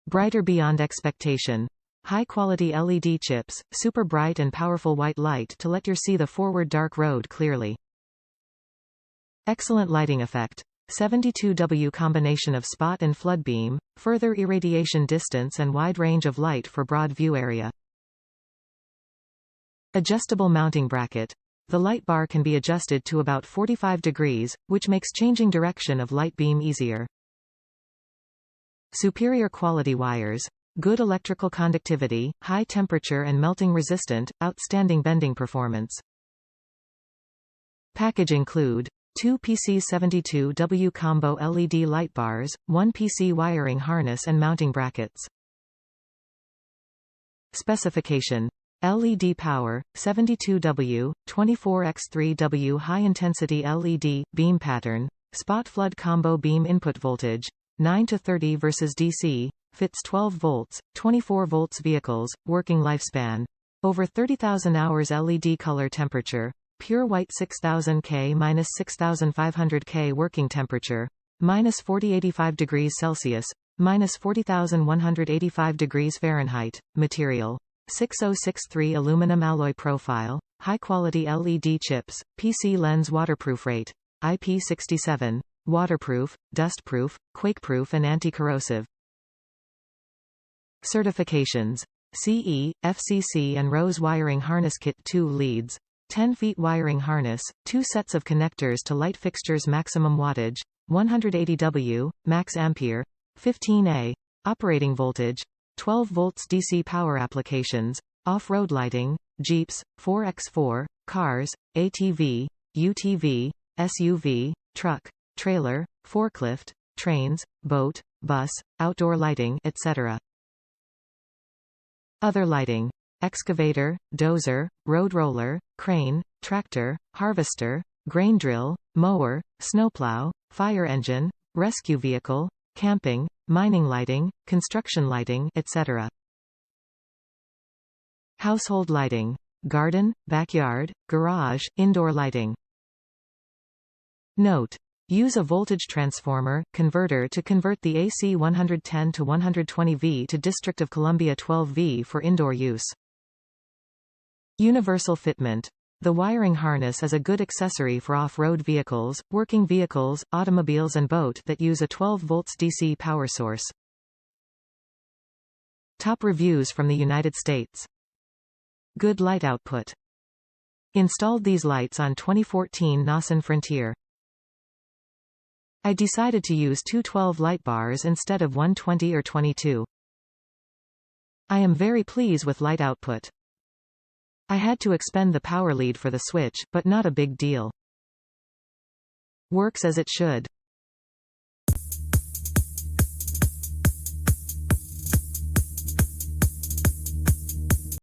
Brighter beyond expectation. High-quality LED chips, super bright and powerful white light to let you see the forward dark road clearly. Excellent lighting effect. 72W combination of spot and flood beam, further irradiation distance and wide range of light for broad view area. Adjustable mounting bracket. The light bar can be adjusted to about 45 degrees, which makes changing direction of light beam easier. Superior quality wires. Good electrical conductivity, high temperature and melting resistant, outstanding bending performance. Package include 2 PC72W combo LED light bars, 1 PC wiring harness and mounting brackets. Specification. LED power, 72W, 24x3W high-intensity LED, beam pattern, spot flood combo beam input voltage, 9 to 30 versus DC, fits 12 volts, 24 volts vehicles, working lifespan. Over 30,000 hours LED color temperature, pure white 6000 K - 6500 K working temperature, -4085 degrees Celsius, -40,185 degrees Fahrenheit, material. 6063 aluminum alloy profile, high-quality LED chips, PC lens waterproof rate, IP67, waterproof, dustproof, quakeproof and anti-corrosive. Certifications. CE, FCC and RoHS wiring harness kit 2 leads. 10 feet wiring harness, 2 sets of connectors to light fixtures maximum wattage, 180 W, max Ampere, 15A, operating voltage, 12 volts DC power applications, off-road lighting, Jeeps, 4x4, cars, ATV, UTV, SUV, truck, trailer, forklift, trains, boat, bus, outdoor lighting, etc. Other lighting. Excavator, dozer, road roller, crane, tractor, harvester, grain drill, mower, snowplow, fire engine, rescue vehicle, camping, mining lighting, construction lighting, etc. Household lighting. Garden, backyard, garage, indoor lighting. Note. Use a voltage transformer, converter to convert the AC 110 to 120V to District of Columbia 12V for indoor use. Universal fitment. The wiring harness is a good accessory for off-road vehicles, working vehicles, automobiles and boat that use a 12 volts DC power source. Top reviews from the United States. Good light output. Installed these lights on 2014 Nissan Frontier. I decided to use 2 12 light bars instead of 120 or 22. I am very pleased with light output. I had to expend the power lead for the switch, but not a big deal. Works as it should.